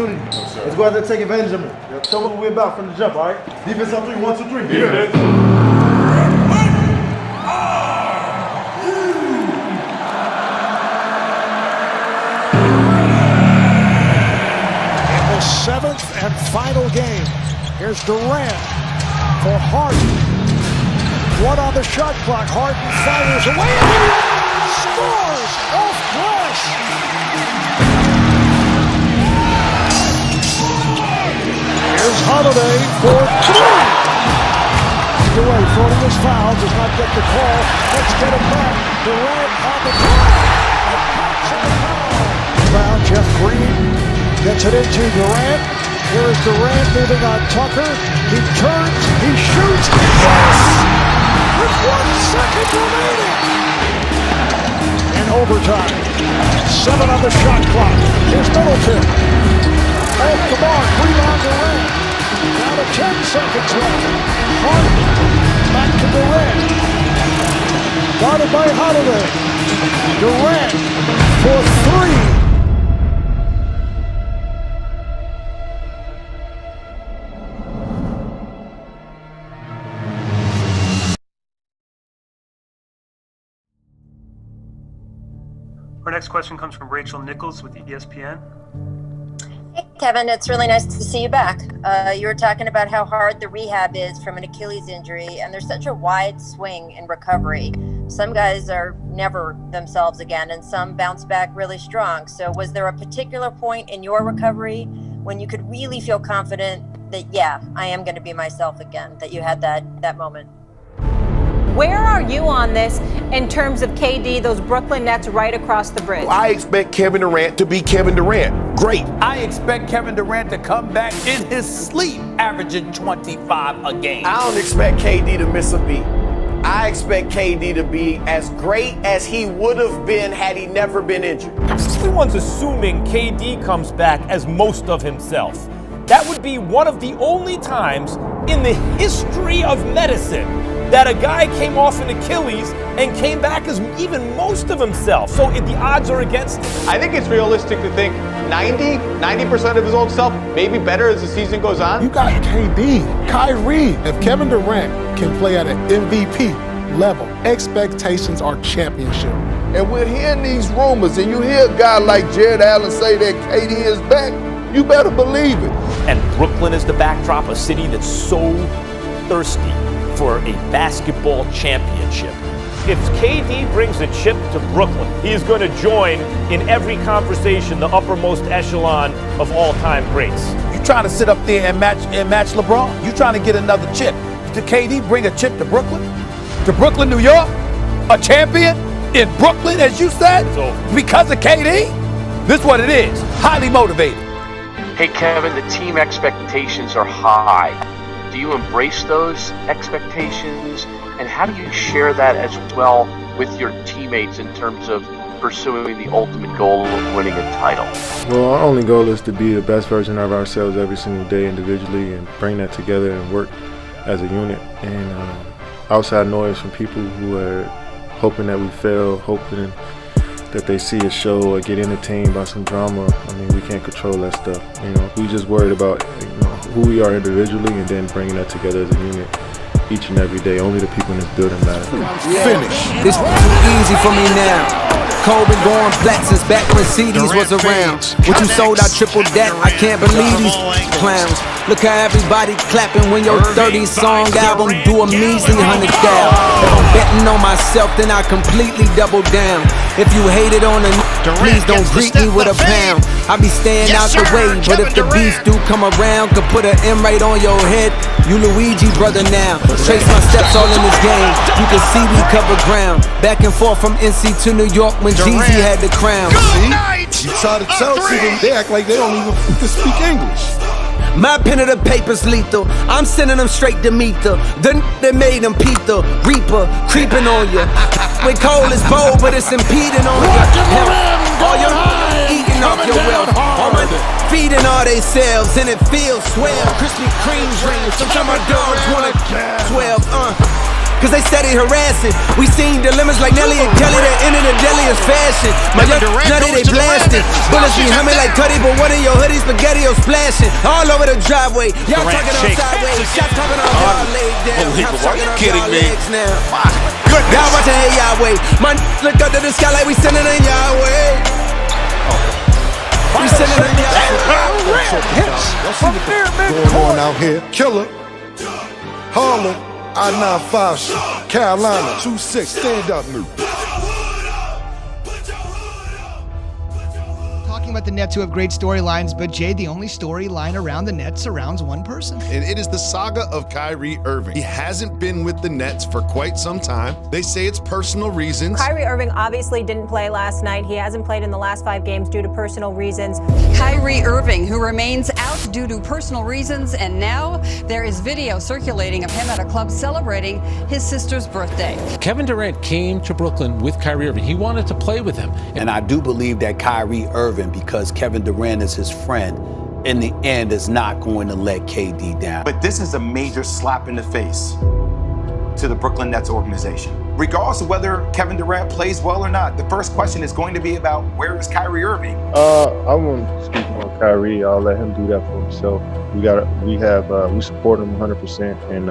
opportunity. Let's go out there and take advantage of it. Show what we're about from the jump, all right? Defense on 3, 1, 2, 3. Defense. In the 7th and final game, here's Durant for Harden. 1 on the shot clock. Harden fires away and scores off glass. Here's Holiday for 3. Away, floating his foul, does not get the call. Let's get it back. Durant on the play. Foul. Jeff Green gets it into Durant. Here is Durant moving on Tucker. He turns, he shoots. Yes! With 1 second remaining. In overtime. 7 on the shot clock. Here's Middleton. Off the mark. Rebound Durant. Down to 10 seconds left. Harden. Back to Durant. Guarded by Holiday. Durant for 3. Our next question comes from Rachel Nichols with ESPN. Hey, Kevin, it's really nice to see you back. You were talking about how hard the rehab is from an Achilles injury, and there's such a wide swing in recovery. Some guys are never themselves again, and some bounce back really strong. So was there a particular point in your recovery when you could really feel confident that, yeah, I am going to be myself again, that you had that moment? Where are you on this in terms of KD, those Brooklyn Nets right across the bridge? I expect Kevin Durant to be Kevin Durant. Great. I expect Kevin Durant to come back in his sleep, averaging 25 a game. I don't expect KD to miss a beat. I expect KD to be as great as he would have been had he never been injured. Everyone's assuming KD comes back as most of himself. That would be one of the only times in the history of medicine that a guy came off an Achilles and came back as even most of himself. So the odds are against him. I think it's realistic to think 90% of his old self, maybe better as the season goes on. You got KD, Kyrie. If Kevin Durant can play at an MVP level, expectations are championship. And we're hearing these rumors, and you hear a guy like Jared Allen say that KD is back, you better believe it. And Brooklyn is the backdrop, a city that's so thirsty for a basketball championship. If KD brings a chip to Brooklyn, he's going to join in every conversation the uppermost echelon of all-time greats. You trying to sit up there and match LeBron? You trying to get another chip? Did KD bring a chip to Brooklyn? To Brooklyn, New York? A champion in Brooklyn, as you said? Because of KD? This is what it is. Highly motivated. Hey, Kevin, the team expectations are high. Do you embrace those expectations? And how do you share that as well with your teammates in terms of pursuing the ultimate goal of winning a title? Well, our only goal is to be the best version of ourselves every single day individually and bring that together and work as a unit. And outside noise from people who are hoping that we fail, hoping that they see a show or get entertained by some drama. I mean, we can't control that stuff. You know, we just worried about who we are individually and then bringing that together as a unit each and every day. Only the people in this building matter. Finish. It's too easy for me now. Kobe going flat since back when CDs was around. What you sold, I tripled that. I can't believe these clowns. Look how everybody clapping when your 30 song album do a measly 100,000. If I'm betting on myself, then I completely double down. If you hated on a please don't greet me with a pound. I be staying out the way, but if the beef do come around, could put an M right on your head. You Luigi brother now. Trace my steps all in this game. You can see we cover ground. Back and forth from NC to New York when Jeezy had the crown. See? You try to tell them, they act like they don't even speak English. My pen of the paper's lethal. I'm sending them straight to meet the that made them Pete the Reaper creeping on you. When cold is bold, but it's impeding on you. All your eating off your wealth. All my feeding all they selves, and it feels swell. Krispy Kreme dreams. Sometimes my dogs wanna 12. cause they steady harassing. We seen dilemmas like Nelly and Kelly that ended in deadliest fashion. My young nutty, they blasting. Bullets be humming like Cuddy, but one of your hoodies spaghetti-o splashing. All over the driveway. Y'all talking on sideways. Shots coming off y'all laid down. Are you kidding me? Y'all watching hey Yahweh. My look up to the sky like we sending in Yahweh. We sending in Yahweh. Going on out here. Killer. Harlem. I-95 shit. Carolina. 2-6. Stand up move. Talking about the Nets who have great storylines, but Jay, the only storyline around the Nets surrounds one person. And it is the saga of Kyrie Irving. He hasn't been with the Nets for quite some time. They say it's personal reasons. Kyrie Irving obviously didn't play last night. He hasn't played in the last 5 games due to personal reasons. Kyrie Irving, who remains out due to personal reasons, and now there is video circulating of him at a club celebrating his sister's birthday. Kevin Durant came to Brooklyn with Kyrie Irving. He wanted to play with him. And I do believe that Kyrie Irving, because Kevin Durant is his friend, in the end is not going to let KD down. But this is a major slap in the face to the Brooklyn Nets organization. Regardless of whether Kevin Durant plays well or not, the first question is going to be about where is Kyrie Irving? I won't speak on Kyrie. I'll let him do that for himself. We support him 100% and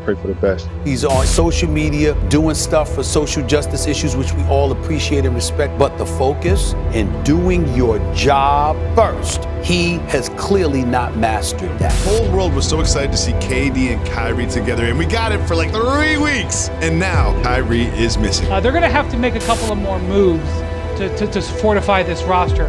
pray for the best. He's on social media doing stuff for social justice issues, which we all appreciate and respect. But the focus in doing your job first, he has clearly not mastered that. The whole world was so excited to see KD and Kyrie together, and we got it for like 3 weeks. And now Kyrie is missing. They're going to have to make a couple of more moves to fortify this roster.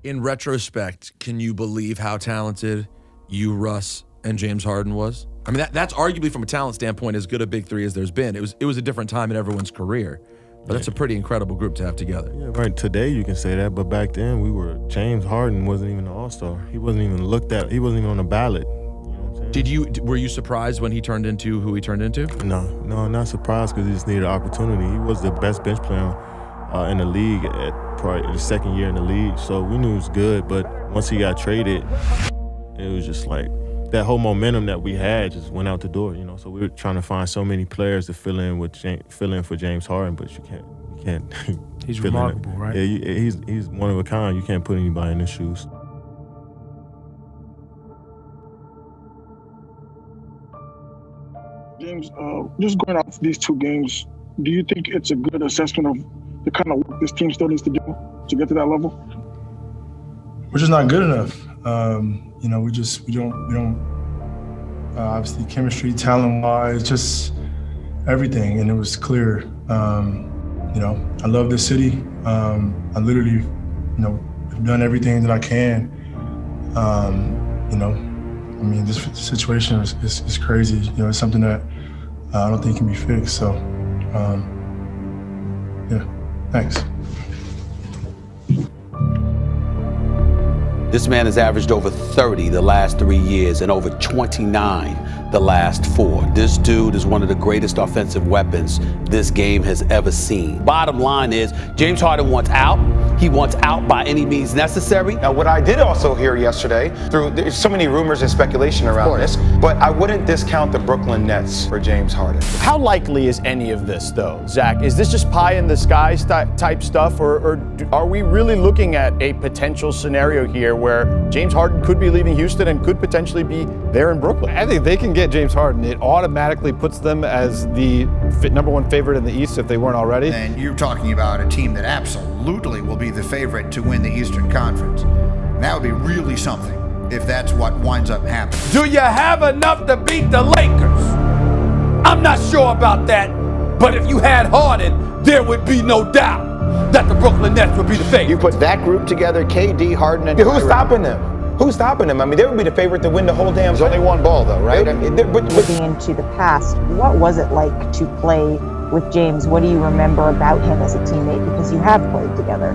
In retrospect, can you believe how talented you, Russ, and James Harden was? I mean, that's arguably from a talent standpoint as good a big three as there's been. It was a different time in everyone's career, but that's a pretty incredible group to have together. Yeah, right. Today you can say that, but back then James Harden wasn't even an all-star. He wasn't even looked at. He wasn't even on the ballot. You know what I'm saying? Were you surprised when he turned into who he turned into? No, not surprised because he just needed an opportunity. He was the best bench player in the league at probably the second year in the league, so we knew he was good. But once he got traded, it was just like that whole momentum that we had just went out the door, you know. So we were trying to find so many players to fill in for James Harden, but you can't. He's remarkable, right? Yeah, he's one of a kind. You can't put anybody in his shoes. James, just going off these 2 games, do you think it's a good assessment of the kind of work this team still needs to do to get to that level? We're just not good enough. You know, we don't obviously chemistry, talent-wise, just everything. And it was clear. You know, I love this city. I literally, you know, have done everything that I can. You know, I mean, this situation is crazy. You know, it's something that I don't think can be fixed. So, yeah, thanks. This man has averaged over 30 the last 3 years and over 29 the last 4. This dude is one of the greatest offensive weapons this game has ever seen. Bottom line is, James Harden wants out. He wants out by any means necessary. Now, what I did also hear yesterday, there's so many rumors and speculation around this, but I wouldn't discount the Brooklyn Nets for James Harden. How likely is any of this, though, Zach? Is this just pie in the sky type stuff, or are we really looking at a potential scenario here where James Harden could be leaving Houston and could potentially be there in Brooklyn? I think they can get James Harden. It automatically puts them as the number 1 favorite in the East if they weren't already. And you're talking about a team that absolutely will be the favorite to win the Eastern Conference. That would be really something if that's what winds up happening. Do you have enough to beat the Lakers? I'm not sure about that, but if you had Harden, there would be no doubt that the Brooklyn Nets would be the favorite. You put that group together, KD, Harden, and who's stopping them? Who's stopping them? I mean, they would be the favorite to win the whole damn thing. There's only one ball, though, right? Looking into the past, what was it like to play with James? What do you remember about him as a teammate? Because you have played together.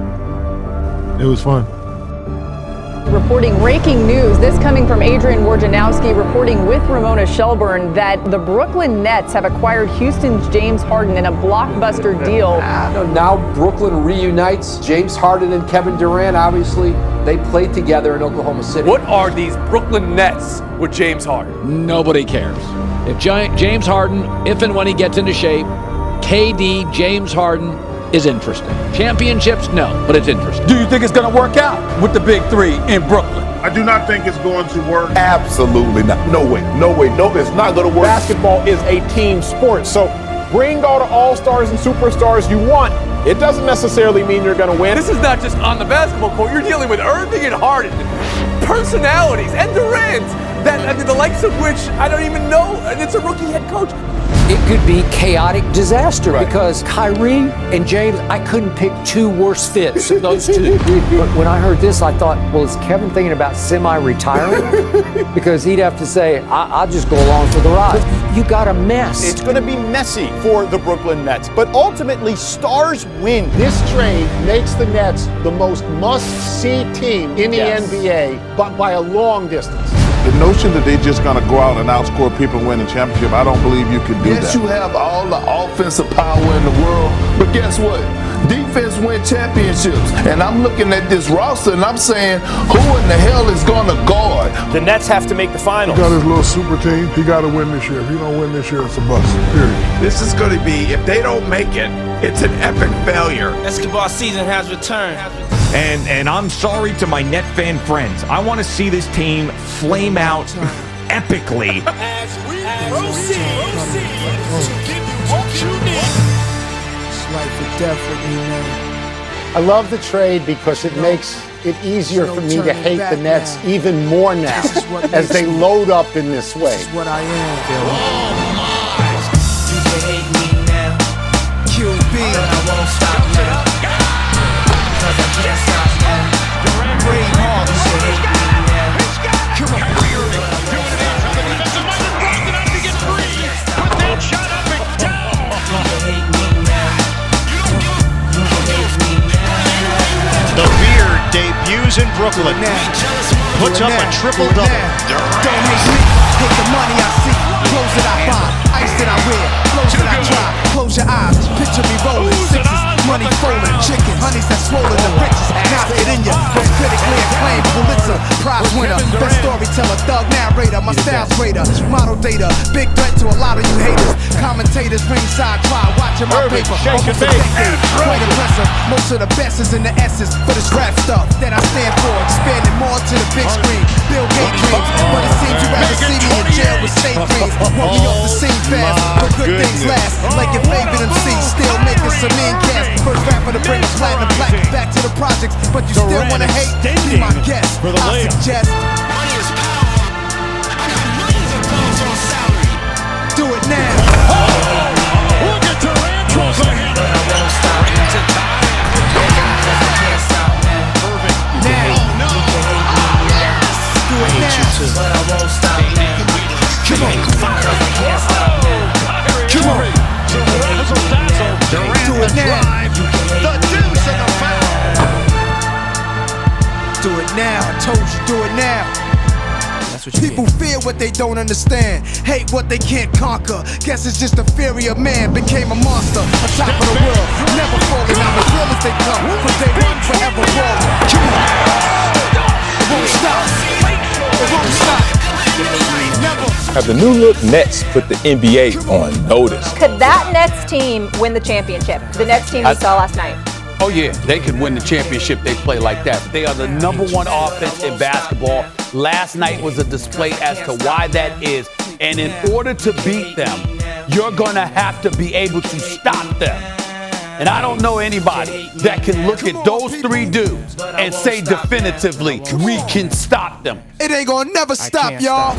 It was fun. Reporting breaking news, this coming from Adrian Wojnarowski, reporting with Ramona Shelburne that the Brooklyn Nets have acquired Houston's James Harden in a blockbuster deal. Now Brooklyn reunites James Harden and Kevin Durant. Obviously, they played together in Oklahoma City. What are these Brooklyn Nets with James Harden? Nobody cares. If James Harden, if and when he gets into shape, KD, James Harden is interesting. Championships, no, but it's interesting. Do you think it's going to work out with the big three in Brooklyn? I do not think it's going to work. Absolutely not. No way. No way. No, it's not going to work. Basketball is a team sport, so bring all the all-stars and superstars you want. It doesn't necessarily mean you're going to win. This is not just on the basketball court. You're dealing with Irving and Harden, personalities, and Durant, the likes of which I don't even know, and it's a rookie head coach. It could be chaotic disaster because Kyrie and James, I couldn't pick two worse fits of those two. But when I heard this, I thought, well, is Kevin thinking about semi-retiring? Because he'd have to say, I'll just go along for the ride. But you got a mess. It's going to be messy for the Brooklyn Nets, but ultimately, stars win. This trade makes the Nets the most must-see team in the NBA, but by a long distance. The notion that they're just going to go out and outscore people and win a championship, I don't believe you can do that. Yes, you have all the offensive power in the world, but guess what? Defense win championships. And I'm looking at this roster and I'm saying, who in the hell is going to guard? The Nets have to make the finals. He got his little super team. He got to win this year. If he don't win this year, it's a bust, period. This is going to be, if they don't make it, it's an epic failure. Basketball season has returned. And I'm sorry to my Net fan friends. I want to see this team flame out epically. As we proceed to give you what you need. It's life or death with me, man. I love the trade because it makes it easier for me to hate the Nets even more now as they load up in this way. This is what I am. Oh my! You can hate me now. QB. But I won't stop now. Because I can't stop now. Durant, brave heart. You can hate me now. Come on. The Beard debuts in Brooklyn. Puts up a triple-double. Don't hate me, hate the money I see. Clothes that I buy, ice that I wear, clothes that I try. Close your eyes, picture me rolling sixes, money folding, chicken, honeys that swollen the riches. Now get in ya, most critically acclaimed Pulitzer Prize winner, best storyteller, thug narrator, my style's greater, model data, big threat to a lot of you haters. Commentators ringside try watching my paper, almost a decade, quite impressive. Most of the best is in the essence for this rap stuff that I stand for, expanding more to the big screen. Bill Gates dreams, but it seems you'd rather see me in jail with state dreams. Want me off the scene fast, but good things last. Like your favorite MC, still making some mean cash. First rapper to bring us platinum plaque back to the projects, but you still wanna hate? Be my guest. I suggest Money is power. I got millions of dollars on salary. do it now. Look at Durant throws a hand. But I won't stop now. Because I can't stop now. Irving. Now. You can hate me now. Do it now. But I won't stop now. Come on. Because I can't stop now. Come on. Durant Do it now. the deuce and the foul. Do it now. I told you, do it now. People fear what they don't understand, hate what they can't conquer. Guess it's just the fury of man became a monster, on top of the world, never falling out as real as they come. From day one, forever rolling. Come on. It won't stop. It won't stop. Never. Have the new look Nets put the NBA on notice? Could that Nets team win the championship? The Nets team we saw last night. Oh, yeah, they could win the championship. They play like that. They are the number one offense in basketball. Last night was a display as to why that is. And in order to beat them, you're going to have to be able to stop them. And I don't know anybody that can look at those three dudes and say definitively, we can stop them. It ain't gonna never stop, y'all.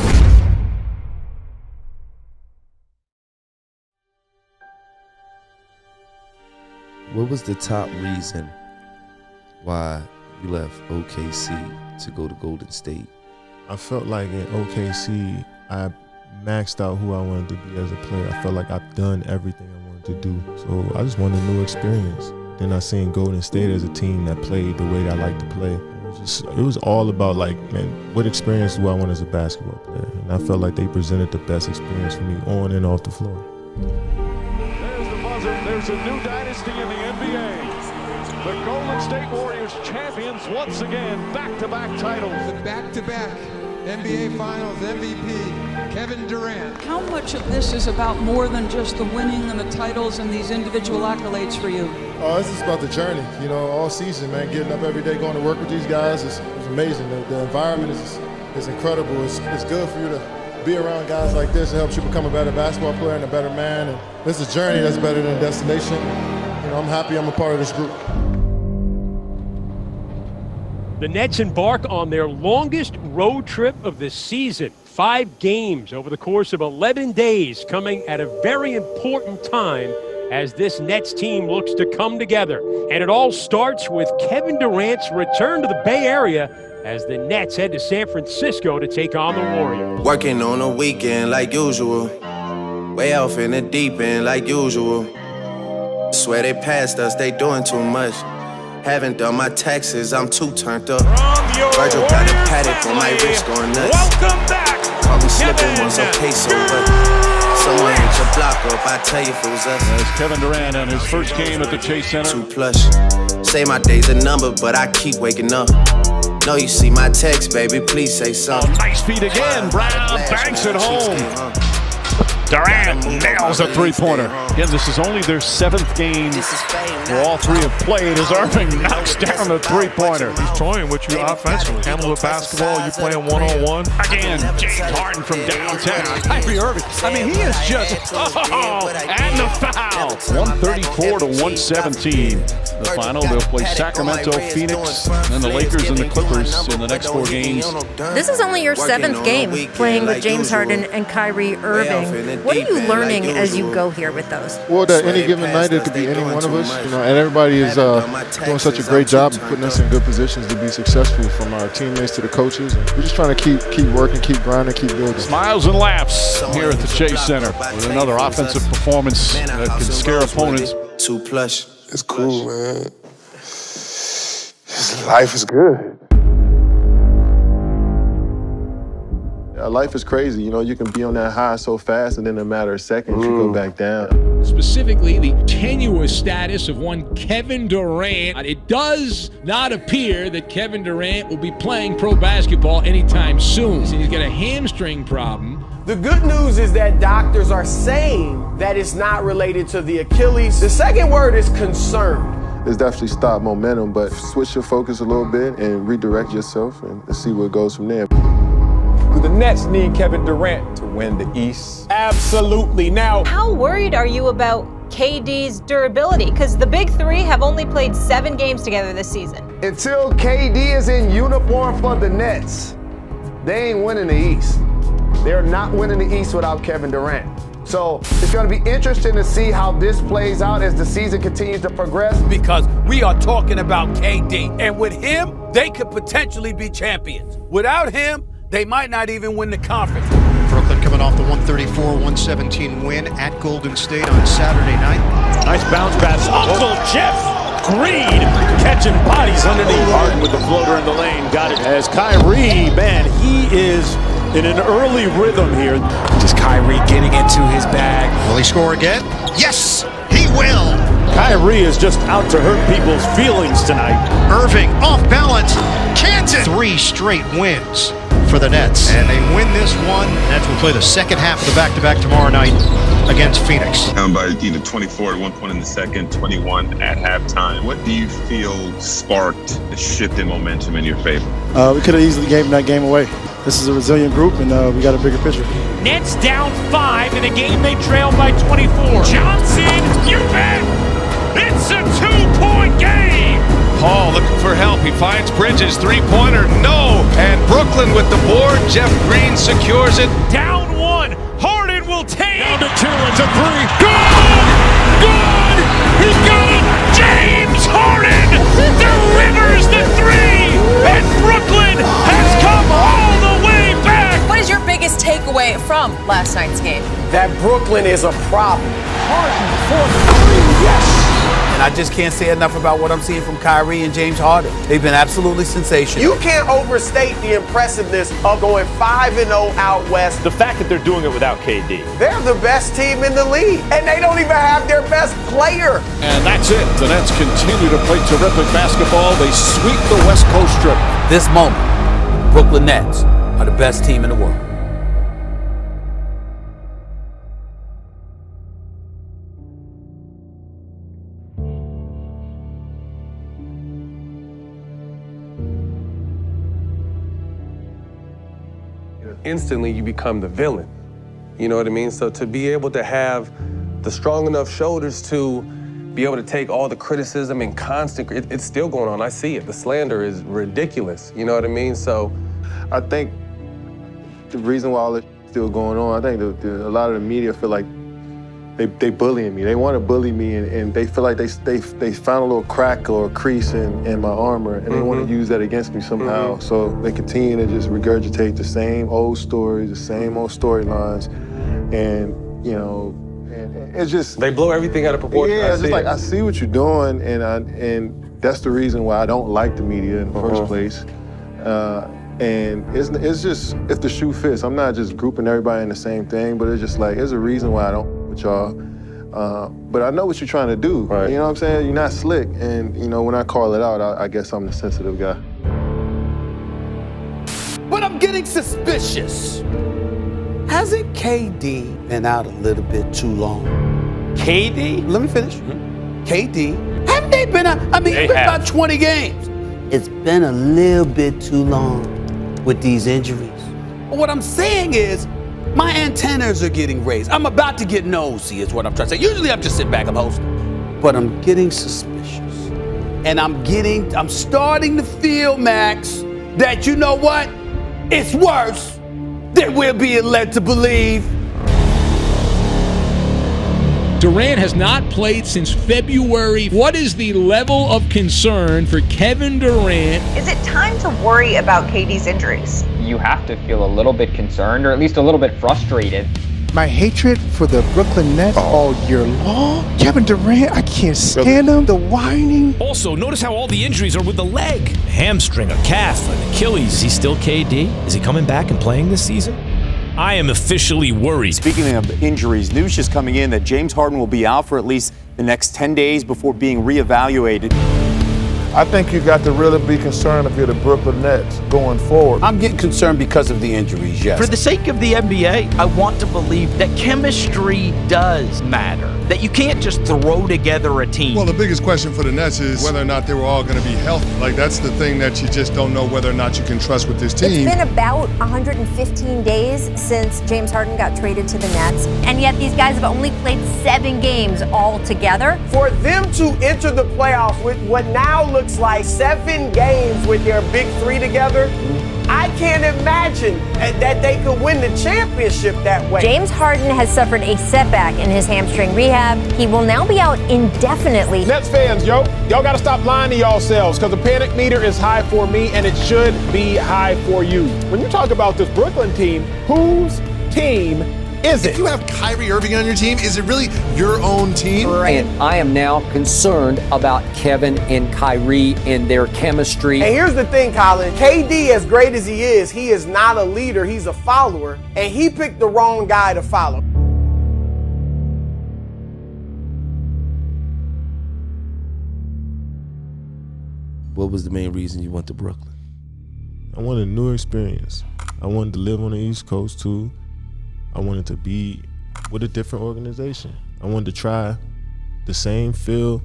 What was the top reason why you left OKC to go to Golden State? I felt like in OKC, I maxed out who I wanted to be as a player. I felt like I've done everything I wanted to do. So I just wanted a new experience. Then I seen Golden State as a team that played the way that I like to play. It was all about like, man, what experience do I want as a basketball player? And I felt like they presented the best experience for me on and off the floor. There's the buzzer. There's a new dynasty in the NBA. The Golden State Warriors champions once again, back-to-back titles. The back-to-back NBA Finals MVP, Kevin Durant. How much of this is about more than just the winning and the titles and these individual accolades for you? Oh, this is about the journey, you know, all season, man. Getting up every day, going to work with these guys is amazing. The environment is incredible. It's good for you to be around guys like this. It helps you become a better basketball player and a better man. And this is a journey that's better than a destination. You know, I'm happy I'm a part of this group. The Nets embark on their longest road trip of the season. 5 games over the course of 11 days, coming at a very important time as this Nets team looks to come together. And it all starts with Kevin Durant's return to the Bay Area as the Nets head to San Francisco to take on the Warriors. Working on a weekend like usual. Way off in the deep end like usual. Swear they passed us, they doing too much. Haven't done my taxes, I'm too turned up. Virgil got a paddock on my wrist going nuts. Welcome back. Call me slipping once, okay, so but someone hit your block up, I tell you if it was us. As Kevin Durant on his first game at the Chase Center. Too plush. Say my day's a number, but I keep waking up. No, you see my text, baby, please say something. Nice feed again, Brown banks it home. Durant nails a three-pointer. Again, this is only their 7th game where all 3 have played as Irving knocks down the three-pointer. He's toying with you offensively. Handle the basketball, you playing one-on-one. Again, James Harden from downtown. Kyrie Irving. I mean, he is just, and the foul. 134 to 117. The final, they'll play Sacramento, Phoenix, and the Lakers and the Clippers in the next 4 games. This is only your 7th game playing with James Harden and Kyrie Irving. What are you learning as you go here with those? Well, at any given night, it could be any one of us, you know, and everybody is doing such a great job of putting us in good positions to be successful, from our teammates to the coaches. And we're just trying to keep working, keep grinding, keep building. Smiles and laughs here at the Chase Center with another offensive performance that can scare opponents. Too plush. It's cool, man. Life is good. Life is crazy. You know, you can be on that high so fast, and in a matter of seconds, you go back down. Specifically, the tenuous status of one Kevin Durant. It does not appear that Kevin Durant will be playing pro basketball anytime soon. He's got a hamstring problem. The good news is that doctors are saying that it's not related to the Achilles. The second word is concern. It's definitely stopped momentum, but switch your focus a little bit and redirect yourself and see where it goes from there. Do the Nets need Kevin Durant to win the East? Absolutely. Now, how worried are you about KD's durability? Because the big 3 have only played 7 games together this season. Until KD is in uniform for the Nets, they ain't winning the East. They're not winning the East without Kevin Durant. So it's going to be interesting to see how this plays out as the season continues to progress. Because we are talking about KD. And with him, they could potentially be champions. Without him, they might not even win the conference. Brooklyn coming off the 134-117 win at Golden State on Saturday night. Nice bounce pass. Uncle Jeff Green catching bodies underneath. Harden with the floater in the lane. Got it as Kyrie, man, he is in an early rhythm here. Just Kyrie getting into his bag. Will he score again? Yes, he will. Kyrie is just out to hurt people's feelings tonight. Irving off balance. Canton. 3 straight wins for the Nets. And they win this one. Nets will play the second half of the back-to-back tomorrow night against Phoenix. Down by either 24 at one point in the second, 21 at halftime. What do you feel sparked the shift in momentum in your favor? We could have easily given that game away. This is a resilient group, and we got a bigger picture. Nets down 5 in a game they trailed by 24. Johnson, you bet! It's a 2-point game! Paul looking for help. He finds Bridges, 3-pointer, no! And Brooklyn with the board. Jeff Green secures it. Down 1. Harden will take. Down to 2. It's a 3. Good! Good! He got it! James Harden delivers the 3! And Brooklyn has come all the way back! What is your biggest takeaway from last night's game? that Brooklyn is a problem. Harden for 3, yes! And I just can't say enough about what I'm seeing from Kyrie and James Harden. They've been absolutely sensational. You can't overstate the impressiveness of going 5-0 out west. The fact that they're doing it without KD. They're the best team in the league, and they don't even have their best player. And that's it. The Nets continue to play terrific basketball. They sweep the West Coast Strip. This moment, Brooklyn Nets are the best team in the world. instantly you become the villain. You know what I mean? So to be able to have the strong enough shoulders to be able to take all the criticism and constant, it's still going on. I see it. The slander is ridiculous. You know what I mean? So I think the reason why all this is still going on, I think a lot of the media feel like they bullying me. They want to bully me, and they feel like they found a little crack or a crease in my armor, and they want to use that against me somehow. So they continue to just regurgitate the same old stories, the same old storylines, and you know, and it's just they blow everything out of proportion. Yeah, it's just like I see what you're doing, and that's the reason why I don't like the media in the first place. And it's just, if the shoe fits, I'm not just grouping everybody in the same thing, but it's just like, there's a reason why I don't with y'all. But I know what you're trying to do. Right. You know what I'm saying? You're not slick. And, you know, when I call it out, I guess I'm the sensitive guy. But I'm getting suspicious. Hasn't KD Been out a little bit too long. KD? Let me finish. KD? Haven't they been out? I mean, it's been about 20 games. It's been a little bit too long with these injuries. What I'm saying is, my antennas are getting raised. I'm about to get nosy is what I'm trying to say. Usually I'm just sitting back, I'm hosting. But I'm getting suspicious. And I'm starting to feel, Max, that you know what? It's worse than we're being led to believe. Durant has not played since February. What is the level of concern for Kevin Durant? Is it time to worry about KD's injuries? You have to feel a little bit concerned, or at least a little bit frustrated. My hatred for the Brooklyn Nets all year long. Kevin Durant, I can't stand him. The whining. Also, notice how all the injuries are with the leg. A hamstring, a calf, an Achilles. Is he still KD? Is he coming back and playing this season? I am officially worried. Speaking of injuries, news just coming in that James Harden will be out for at least the next 10 days before being reevaluated. I think you got to really be concerned if you're the Brooklyn Nets going forward. I'm getting concerned because of the injuries, yes. For the sake of the NBA, I want to believe that chemistry does matter, that you can't just throw together a team. Well, the biggest question for the Nets is whether or not they were all going to be healthy. Like, that's the thing that you just don't know whether or not you can trust with this team. It's been about 115 days since James Harden got traded to the Nets, and yet these guys have only played 7 games all together. For them to enter the playoffs with what now looks like 7 games with their big three together, I can't imagine that they could win the championship that way. James Harden has suffered a setback in his hamstring rehab. He will now be out indefinitely. Nets fans, y'all got to stop lying to yourselves, because the panic meter is high for me and it should be high for you. When you talk about this Brooklyn team, whose team is it? If you have Kyrie Irving on your team, is it really your own team? And I am now concerned about Kevin and Kyrie and their chemistry. And here's the thing, Colin. KD, as great as he is not a leader, he's a follower, and he picked the wrong guy to follow. What was the main reason you went to Brooklyn? I wanted a new experience. I wanted to live on the East Coast too. I wanted to be with a different organization. I wanted to try the same feel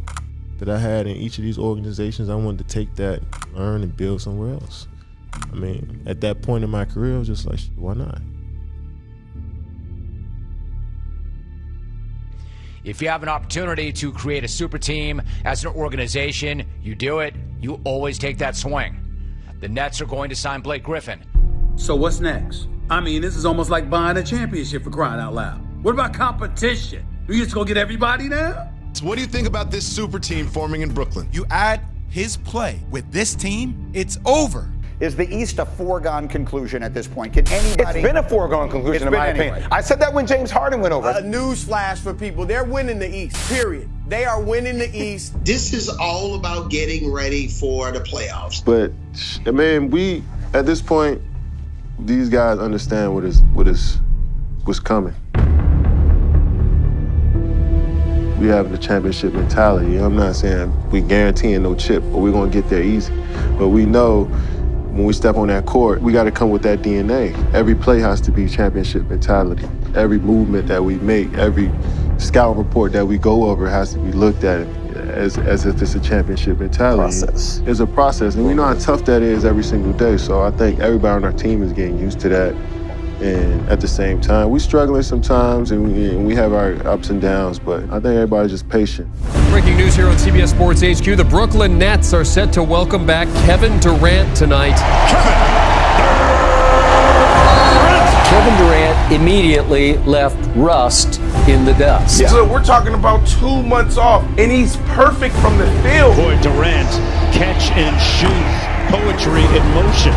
that I had in each of these organizations. I wanted to take that, learn, and build somewhere else. I mean, at that point in my career, I was just like, why not? If you have an opportunity to create a super team as an organization, you do it. You always take that swing. The Nets are going to sign Blake Griffin. So what's next? I mean, this is almost like buying a championship, for crying out loud. What about competition? We just gonna get everybody now? So what do you think about this super team forming in Brooklyn? You add his play with this team, it's over. Is the East a foregone conclusion at this point? Can anybody? It's been a foregone conclusion, in my opinion. I said that when James Harden went over. A newsflash for people. They're winning the East, period. They are winning the East. This is all about getting ready for the playoffs. But, I mean, at this point, these guys understand what's coming. We have the championship mentality. I'm not saying we guaranteeing no chip or we're gonna get there easy, but we know when we step on that court, we gotta come with that DNA. Every play has to be championship mentality. Every movement that we make, every scout report that we go over has to be looked at as if it's a championship mentality. It's a process, and we know how tough that is every single day. So I think everybody on our team is getting used to that. And at the same time, we're struggling sometimes, and we have our ups and downs, but I think everybody's just patient. Breaking news here on CBS Sports HQ. The Brooklyn Nets are set to welcome back Kevin Durant tonight. Kevin Durant immediately left rust in the dust. So we're talking about 2 months off, and he's perfect from the field. Boy, Durant, catch and shoot, poetry in motion.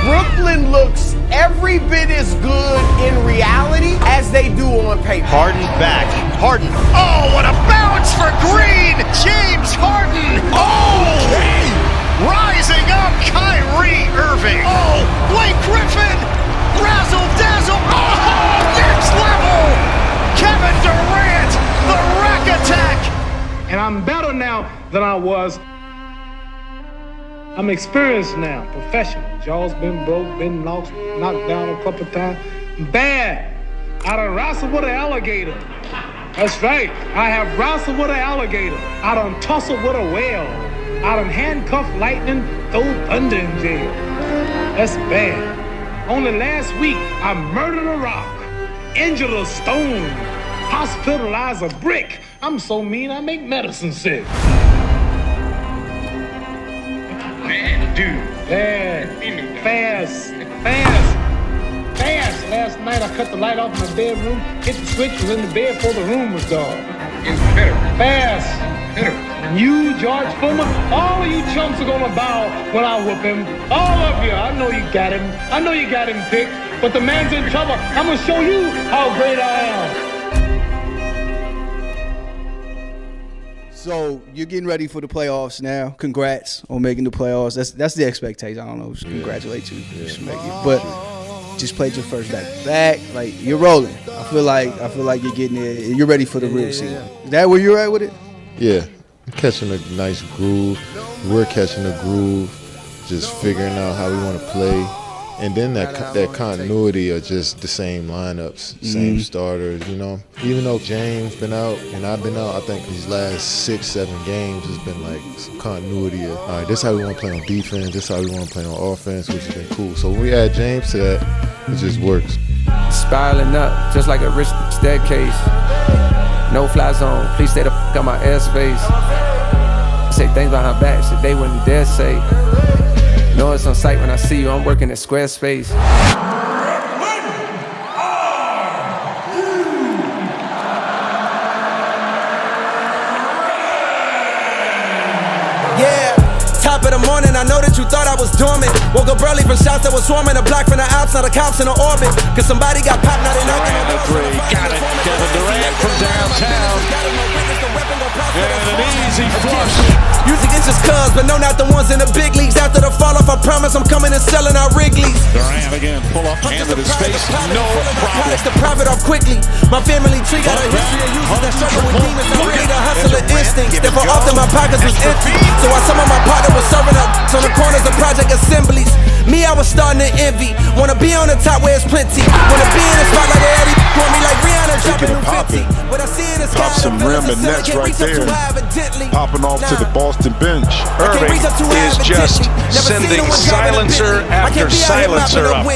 Brooklyn looks every bit as good in reality as they do on paper. Harden back. Harden. Oh, what a bounce for Green! James Harden. Oh! Rising up, Kyrie Irving. Oh, Blake Griffin. Razzle dazzle. Oh, next level. Kevin Durant, the rack attack. And I'm better now than I was. I'm experienced now, professional. Jaw's been broke, been knocked down a couple times. Bad. I done wrestled with an alligator. That's right. I have wrestled with an alligator. I done tussled with a whale. I done handcuffed lightning, throw thunder in jail. That's bad. Only last week, I murdered a rock, injured a stone, hospitalized a brick. I'm so mean, I make medicine sick. Man, dude. Fast. Last night I cut the light off in my bedroom, hit the switch, was in the bed before the room was dark. It's better. Fast. Better. And you, George Foreman, all of you chumps are gonna bow when I whoop him. All of you. I know you got him. I know you got him picked, but the man's in trouble. I'm gonna show you how great I am. So you're getting ready for the playoffs now. Congrats on making the playoffs. That's the expectation. I don't know. Just congratulate you. Just make it. But just played your first back. Like you're rolling. I feel like you're getting there. You're ready for the real season. Is that where you're at with it? Yeah, I'm catching a nice groove. We're catching a groove, just figuring out how we want to play. And then that continuity of just the same lineups, same starters, you know. Even though James been out and I've been out, I think these last 6-7 games has been like some continuity of, all right, this is how we want to play on defense, this is how we want to play on offense, which has been cool. So when we add James to that, it just works. Spiraling up, just like a rich staircase. No fly zone, please stay the f*** out my airspace. Say things behind back, shit they wouldn't dare say. Know it's on sight when I see you, I'm working at Squarespace. Top of the morning, I know that you thought I was dormant. Woke up early from shots that was swarming. A block from the ops, now the cops in the orbit. Cause somebody got popped, now they knocking on the three. Got it. Kevin Durant from downtown. And an easy flush. Usually it's just cuz, but no, not the ones in the big leagues. After the fall off, I promise I'm coming and selling out Wrigley's. Durant again, pull up, hand in his face, no problem. To profit off quickly. My family tree got a history of users that struggle with demons. I'm really the hustler instincts. Therefore often my pockets was empty. So while some of my partner was serving up on the corners of project assemblies, me, I was starting to envy. Wanna be on the top where it's plenty. Wanna be in the spotlight where every want me like Rihanna dropping new 50. But I see it as Pop some rim and nets right there. Popping off to the Boston bench. Irving is just sending silencer after silencer up.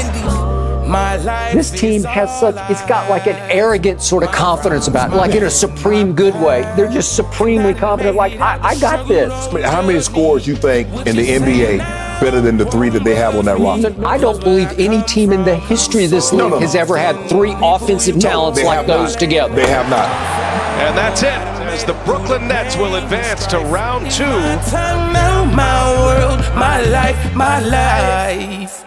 This team has it's got like an arrogant sort of confidence about it, like in a supreme good way. They're just supremely confident, like, I got this. How many scores you think in the NBA better than the three that they have on that roster? I don't believe any team in the history of this league has ever had three offensive talents like those together. They have not. And that's it, as the Brooklyn Nets will advance to round 2. My world, my life, my life.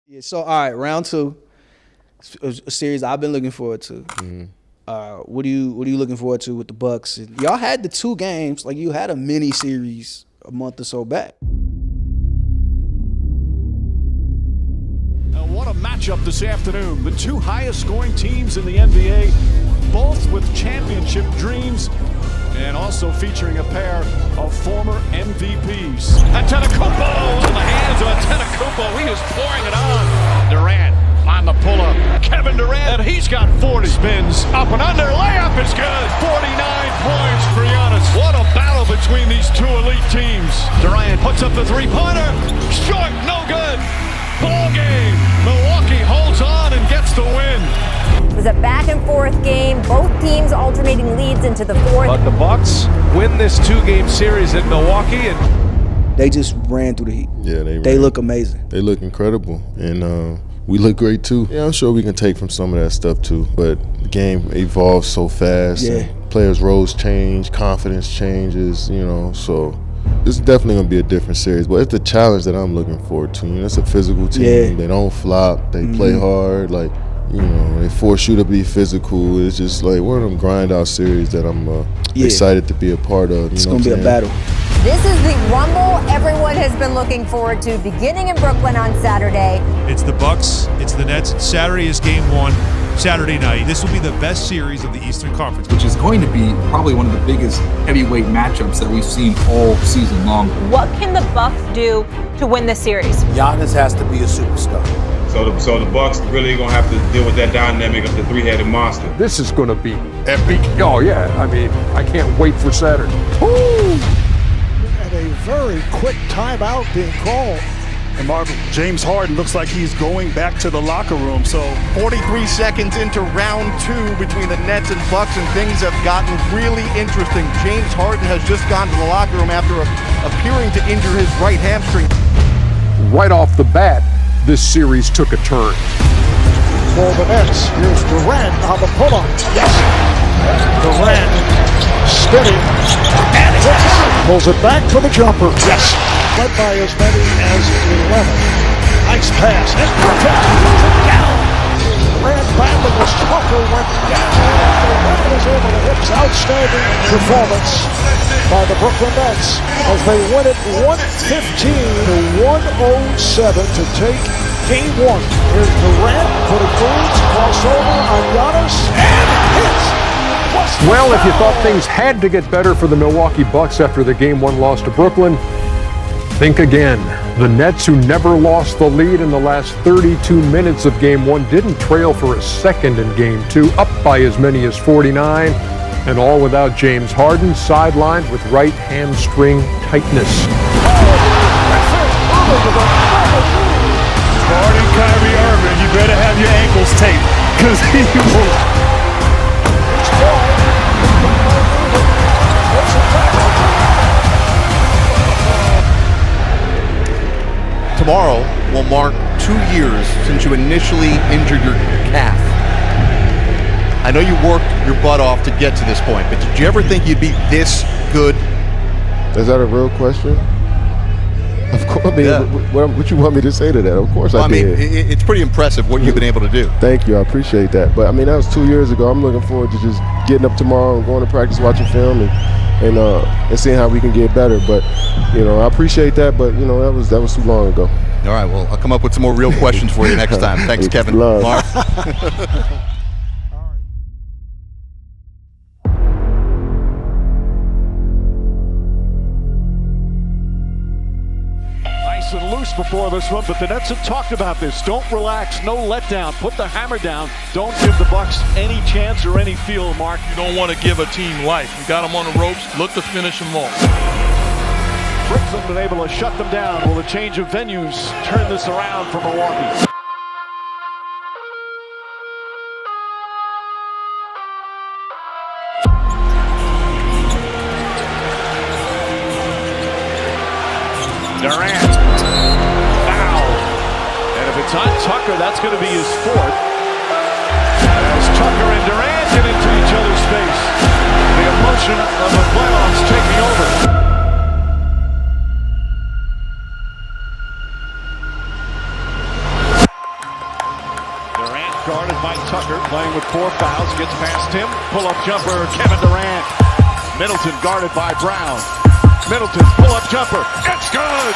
Yeah, so all right, round 2, a series I've been looking forward to. What are you looking forward to with the Bucks? Y'all had the 2 games, like you had a mini series a month or so back. And what a matchup this afternoon. The 2 highest scoring teams in the NBA, both with championship dreams, and also featuring a pair of former MVPs. Antetokounmpo in the hands of Antetokounmpo. He is pouring it on. Durant On the pull-up, Kevin Durant, and he's got 40. Spins up and under, layup is good. 49 points for Giannis. What a battle between these two elite teams. Durant puts up the three-pointer. Short, no good. Ball game. Milwaukee holds on and gets the win. It was a back-and-forth game. Both teams alternating leads into the fourth. But the Bucks win this two-game series in Milwaukee, and They just ran through the heat. Yeah, they look amazing. They look incredible, and we look great too. Yeah, I'm sure we can take from some of that stuff too. But the game evolves so fast. Yeah. And players' roles change, confidence changes. So this is definitely gonna be a different series. But it's the challenge that I'm looking forward to. It's a physical team. Yeah. They don't flop. They play hard. They force you to be physical. It's just like one of them grind out series that I'm excited to be a part of. It's gonna be a battle. This is the Rumble everyone has been looking forward to, beginning in Brooklyn on Saturday. It's the Bucks, it's the Nets. Saturday is game one, Saturday night. This will be the best series of the Eastern Conference. Which is going to be probably one of the biggest heavyweight matchups that we've seen all season long. What can the Bucks do to win this series? Giannis has to be a superstar. So the Bucks really gonna have to deal with that dynamic of the three-headed monster. This is gonna be epic. Oh yeah, I can't wait for Saturday. And a very quick timeout being called. And Marvin, James Harden looks like he's going back to the locker room. So 43 seconds into round two between the Nets and Bucks, and things have gotten really interesting. James Harden has just gone to the locker room after appearing to injure his right hamstring. Right off the bat, this series took a turn. For the Nets, here's Durant on the pull-up. Yes! Durant spinning and pulls it back for the jumper. Yes! Led by as many as 11. Nice pass. It's perfect. Down. Durant battling as Tucker went down. Durant was able to hit. Outstanding performance by the Brooklyn Nets as they win it 115-107 to take game one. Here's Durant putting moves, crossover on Giannis, and hits. Well, if you thought things had to get better for the Milwaukee Bucks after the Game 1 loss to Brooklyn, think again. The Nets, who never lost the lead in the last 32 minutes of Game 1, didn't trail for a second in Game 2, up by as many as 49, and all without James Harden, sidelined with right hamstring tightness. Harden, Kyrie Irving, you better have your ankles taped, because he will. Tomorrow will mark 2 years since you initially injured your calf. I know you worked your butt off to get to this point, but did you ever think you'd be this good? Is that a real question? Of course. What you want me to say to that? Of course I did. It's pretty impressive what you've been able to do. Thank you. I appreciate that. But that was 2 years ago. I'm looking forward to just getting up tomorrow and going to practice, watching film, and seeing how we can get better. But I appreciate that. But that was too long ago. All right. Well, I'll come up with some more real questions for you next time. Thanks, Kevin. Love. And loose before this one, but the Nets have talked about this. Don't relax, no letdown. Put the hammer down. Don't give the Bucks any chance or any feel, Mark. You don't want to give a team life. You got them on the ropes. Look to finish them off. Brooklyn been able to shut them down. Will a change of venues turn this around for Milwaukee? Durant. It's on Tucker, that's going to be his fourth. As Tucker and Durant get into each other's face, the emotion of the playoffs taking over. Durant guarded by Tucker, playing with 4 fouls, gets past him. Pull-up jumper, Kevin Durant. Middleton guarded by Brown. Middleton, pull-up jumper, it's good!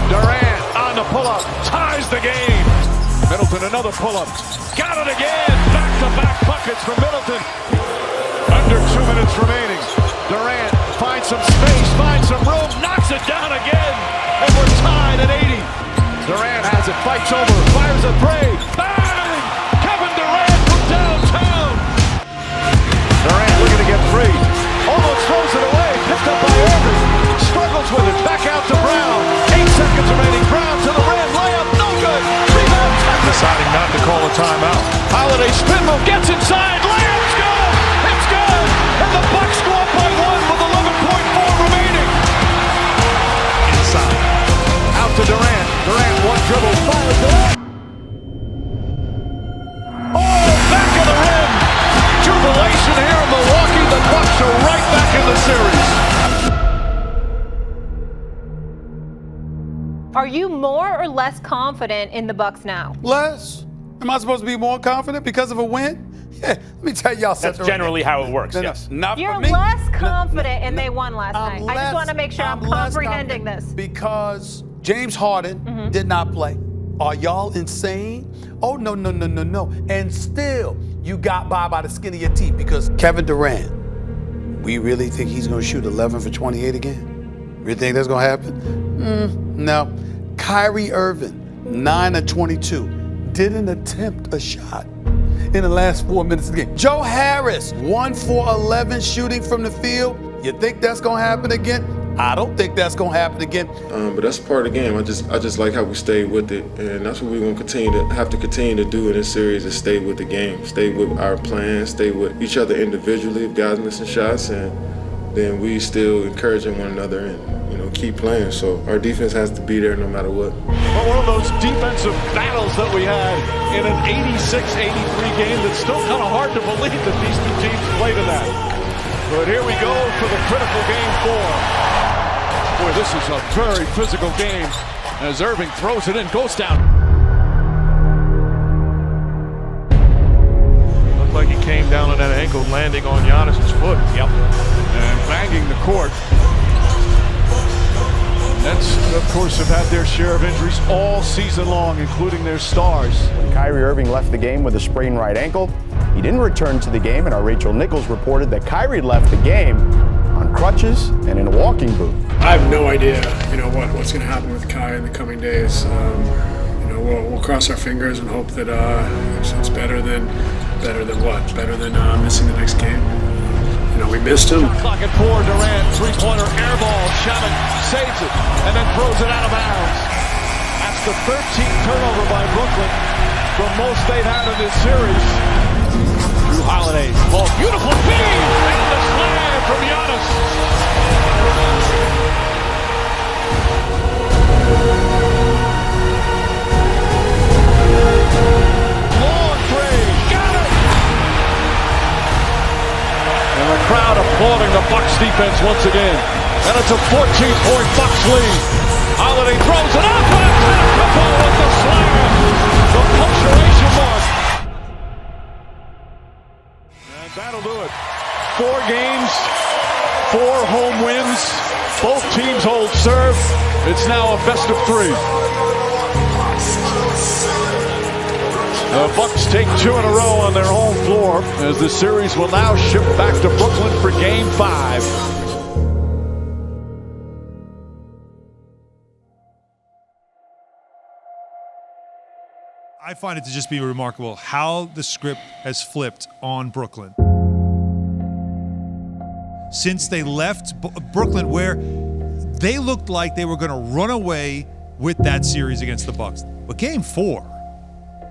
Durant on the pull-up, ties the game. Middleton, another pull-up, got it again. Back-to-back buckets for Middleton. Under 2 minutes remaining. Durant finds some space, finds some room, knocks it down again. And we're tied at 80. Durant has it, fights over, fires a three. three. Almost throws it away. Picked up by Irving. Struggles with it. Back out to Brown. 8 seconds remaining. Brown to the rim. Layup. No good. Rebound. Deciding not to call a timeout. Holiday spin move. Gets inside. Layup's good. It's good. And the Bucks go up by 1 with 11.4 remaining. Inside. Out to Durant. Durant, one dribble. Fires it up. Oh, back of the rim. Jubilation here in Milwaukee. The Bucks are right back in the series. Are you more or less confident in the Bucks now? Less? Am I supposed to be more confident because of a win? Yeah, let me tell y'all something. That's generally how it works, yes. Not You're for me. less confident and they won last night. I just want to make sure I'm comprehending this. Because James Harden did not play. Are y'all insane? Oh, no. And still, you got by the skin of your teeth because Kevin Durant, we really think he's going to shoot 11 for 28 again? Really think that's going to happen? No. Kyrie Irving, 9 of 22, didn't attempt a shot in the last 4 minutes of the game. Joe Harris, 1 for 11 shooting from the field. You think that's going to happen again? I don't think that's going to happen again. But that's part of the game. I just like how we stayed with it, and that's what we're going to have to continue to do in this series is stay with the game, stay with our plan, stay with each other individually if guys missing shots, and then we still encouraging one another and keep playing. So our defense has to be there no matter what. Well, one of those defensive battles that we had in an 86-83 game that's still kind of hard to believe that these two teams play to that. But here we go for the critical game 4. Boy, this is a very physical game as Irving throws it in, goes down. Looked like he came down on that ankle, landing on Giannis's foot. Yep. And banging the court. Nets, of course, have had their share of injuries all season long, including their stars. When Kyrie Irving left the game with a sprained right ankle, he didn't return to the game, and our Rachel Nichols reported that Kyrie left the game on crutches and in a walking boot. I have no idea, what's going to happen with Kai in the coming days. We'll cross our fingers and hope that it's better than what? Better than missing the next game. We missed him. Shot clock at 4, Durant, three-pointer, air ball, Shannon saves it, and then throws it out of bounds. That's the 13th turnover by Brooklyn, the most they've had in this series. Drew Holiday, ball, beautiful feed, and the slam from Giannis. Long three, got it! And the crowd applauding the Bucks defense once again. And it's a 14-point Bucks lead. Holiday throws it up and a couple with the slam. The punctuation mark. And that'll do it. 4 games, 4 home wins. Both teams hold serve. It's now a best of 3. The Bucks take 2 in a row on their home floor as the series will now ship back to Brooklyn for Game 5. I find it to just be remarkable how the script has flipped on Brooklyn. Since they left Brooklyn, where they looked like they were going to run away with that series against the Bucks. But Game 4,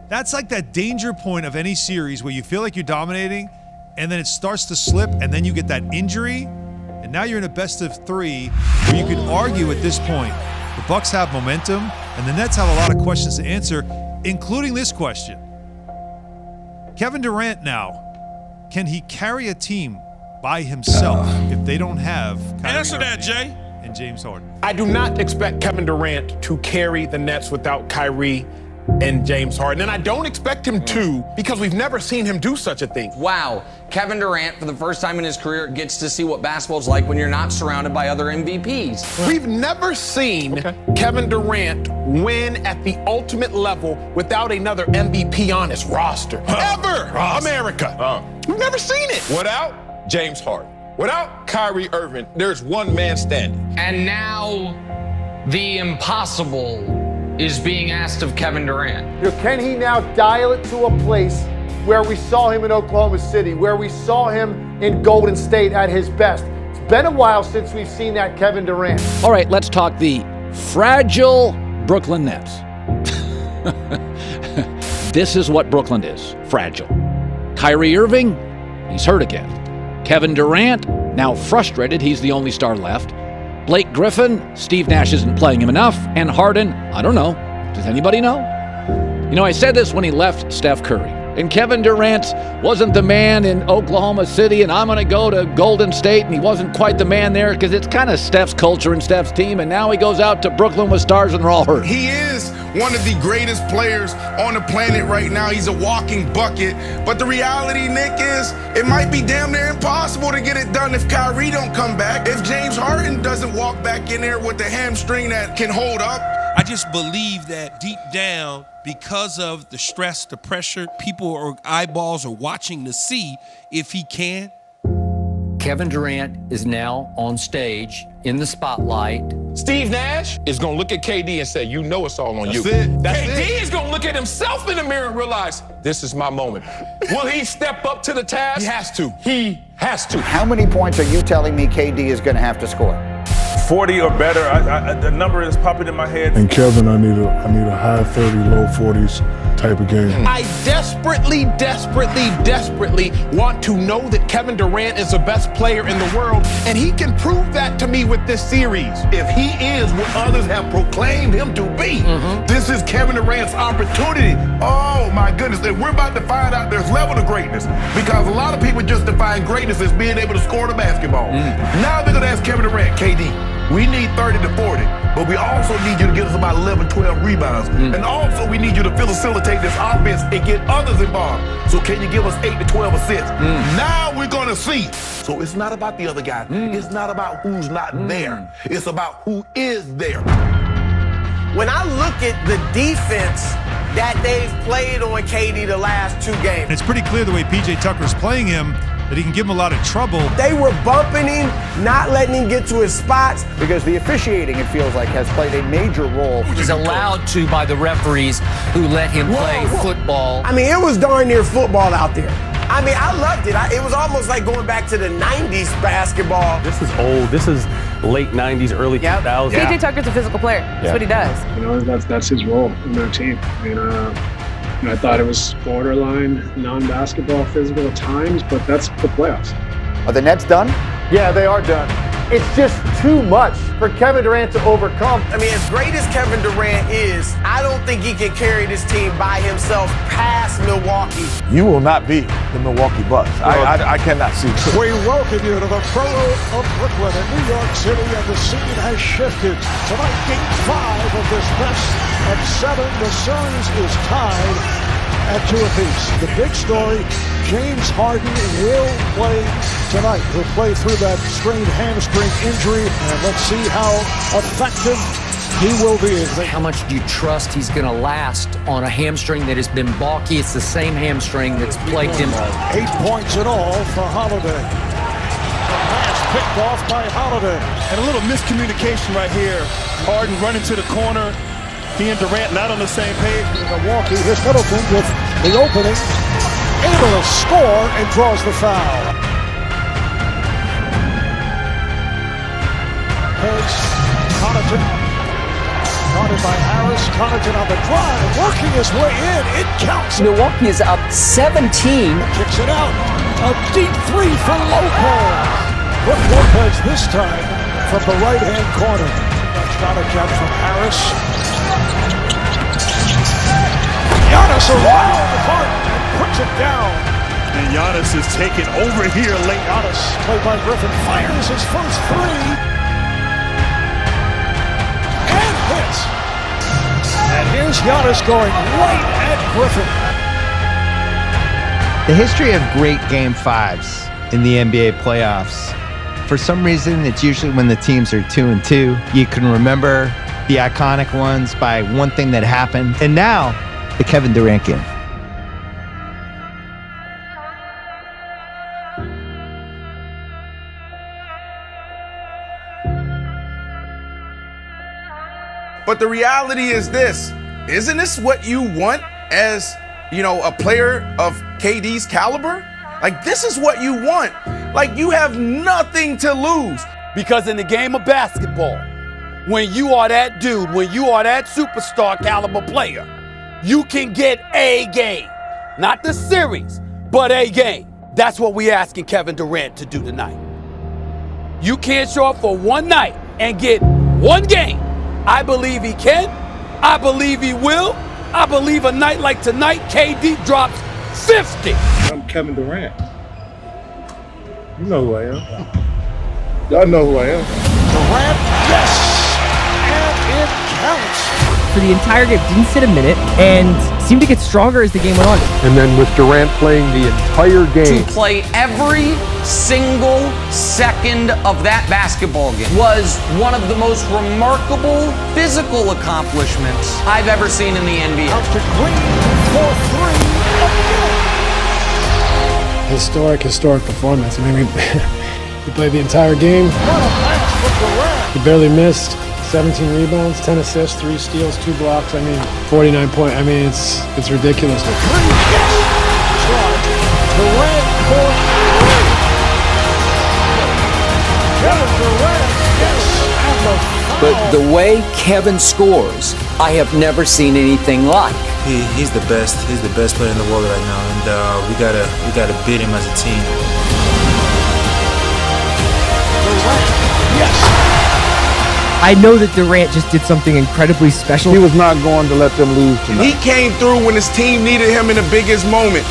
that's like that danger point of any series where you feel like you're dominating and then it starts to slip and then you get that injury and now you're in a best of 3 where you could argue at this point the Bucks have momentum and the Nets have a lot of questions to answer, including this question. Kevin Durant now, can he carry a team by himself if they don't have Kyrie Answer that, Jay. And James Harden? I do not expect Kevin Durant to carry the Nets without Kyrie and James Harden. And I don't expect him to because we've never seen him do such a thing. Wow. Kevin Durant, for the first time in his career, gets to see what basketball's like when you're not surrounded by other MVPs. We've never seen Kevin Durant win at the ultimate level without another MVP on his roster. Ever! America. We've never seen it. Without James Harden, without Kyrie Irving, there's one man standing. And now the impossible is being asked of Kevin Durant. Can he now dial it to a place where we saw him in Oklahoma City, where we saw him in Golden State at his best. It's been a while since we've seen that Kevin Durant. All right, let's talk the fragile Brooklyn Nets. This is what Brooklyn is, fragile. Kyrie Irving, he's hurt again. Kevin Durant, now frustrated, he's the only star left. Blake Griffin, Steve Nash isn't playing him enough. And Harden, I don't know. Does anybody know? You know, I said this when he left Steph Curry. And Kevin Durant wasn't the man in Oklahoma City, and I'm going to go to Golden State, and he wasn't quite the man there because it's kind of Steph's culture and Steph's team, and now he goes out to Brooklyn with stars, and they're all hurt. He is one of the greatest players on the planet right now. He's a walking bucket. But the reality, Nick, is it might be damn near impossible to get it done if Kyrie don't come back. If James Harden doesn't walk back in there with the hamstring that can hold up. I just believe that deep down, because of the stress, the pressure, people or eyeballs are watching to see if he can. Kevin Durant is now on stage in the spotlight. Steve Nash is going to look at KD and say, you know it's all on you. KD is going to look at himself in the mirror and realize, this is my moment. Will he step up to the task? He has to. He has to. How many points are you telling me KD is going to have to score? 40 or better. The number is popping in my head. And Kevin, I need a high 30, low 40s type of game. I desperately want to know that Kevin Durant is the best player in the world, and he can prove that to me with this series. If he is what others have proclaimed him to be, this is Kevin Durant's opportunity. Oh my goodness, and we're about to find out there's level to greatness, because a lot of people just define greatness as being able to score the basketball. Now they're gonna ask Kevin Durant, KD, we need 30 to 40, but we also need you to get us about 11, 12 rebounds. And also we need you to facilitate this offense and get others involved. So can you give us 8 to 12 assists? Now we're gonna see. So it's not about the other guy. It's not about who's not there. It's about who is there. When I look at the defense that they've played on KD the last 2 games. It's pretty clear the way PJ Tucker's playing him that he can give him a lot of trouble. They were bumping him, not letting him get to his spots. Because the officiating, it feels like, has played a major role. He's allowed to by the referees who let him play football. I mean, it was darn near football out there. I mean, I loved it. It was almost like going back to the 90s basketball. This is old. This is late 90s, early 2000s. PJ Tucker's a physical player. That's what he does. You know, that's his role in their team. And I thought it was borderline non-basketball physical at times, but that's the playoffs. Are the Nets done? Yeah, they are done. It's just too much for Kevin Durant to overcome. I mean, as great as Kevin Durant is, I don't think he can carry this team by himself past Milwaukee. You will not be the Milwaukee Bucks. I cannot see. We welcome you to the borough of Brooklyn in New York City, and the scene has shifted. Tonight, Game 5 of this best of 7. The series is tied at 2 apiece. The big story, James Harden will play tonight. He'll play through that strained hamstring injury, and let's see how effective he will be. How much do you trust he's going to last on a hamstring that has been balky? It's the same hamstring that's plagued him. 8 points in all for Holiday. The pass picked off by Holiday. And a little miscommunication right here. Harden running to the corner. He and Durant not on the same page. Milwaukee, here's Middleton with the opening. Able to score and draws the foul. Heads, Connaughton. Guarded by Harris. Connaughton on the drive, working his way in. It counts. Milwaukee is up 17. Kicks it out. A deep 3 for Lopez. Brook Lopez this time from the right-hand corner. That's not a catch from Harris. Giannis around Harden and puts it down. And Giannis is taking over here late. Giannis, played by Griffin, fires his first 3. And hits. And here's Giannis going right at Griffin. The history of great Game 5s in the NBA playoffs. For some reason, it's usually when the teams are 2-2. You can remember the iconic ones by one thing that happened. And now, the Kevin Durant game. But the reality is this. Isn't this what you want as, a player of KD's caliber? Like, this is what you want. Like, you have nothing to lose. Because in the game of basketball, when you are that dude, when you are that superstar caliber player, you can get a game. Not the series, but a game. That's what we're asking Kevin Durant to do tonight. You can't show up for one night and get one game. I believe he can. I believe he will. I believe a night like tonight, KD drops 50. I'm Kevin Durant. You know who I am. Y'all know who I am. Durant, yes! And it counts. For the entire game, didn't sit a minute and seemed to get stronger as the game went on. And then with Durant playing the entire game. To play every single second of that basketball game was one of the most remarkable physical accomplishments I've ever seen in the NBA. Out to Green for three. Historic performance. I mean, he played the entire game. He barely missed. 17 rebounds, 10 assists, 3 steals, 2 blocks. I mean, 49 points. I mean, it's ridiculous. Durant for three. Kevin Durant, yes, and the foul. But the way Kevin scores, I have never seen anything like. He's the best. He's the best player in the world right now, and we gotta beat him as a team. Durant, yes. I know that Durant just did something incredibly special. He was not going to let them lose tonight. He came through when his team needed him in the biggest moment.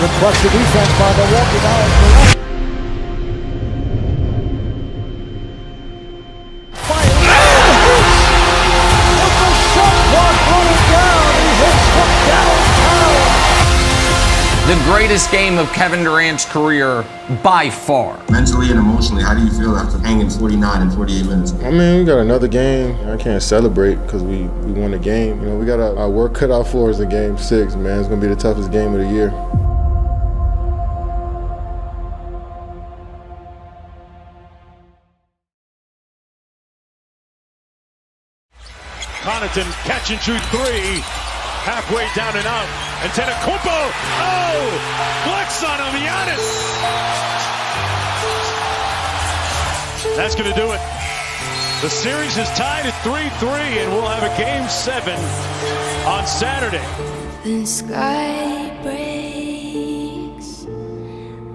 Good pressure defense by Milwaukee. Now it's Durant. The greatest game of Kevin Durant's career by far. Mentally and emotionally, how do you feel after hanging 49 in 48 minutes? I mean, we got another game. I can't celebrate because we won a game. You know, we got our work cut out for us in Game 6, man. It's going to be the toughest game of the year. Connaughton catch and shoot 3. Halfway down and out. And Antetokounmpo. Oh! Flex on him, Giannis. That's going to do it. The series is tied at 3-3, and we'll have a Game 7 on Saturday. The sky breaks,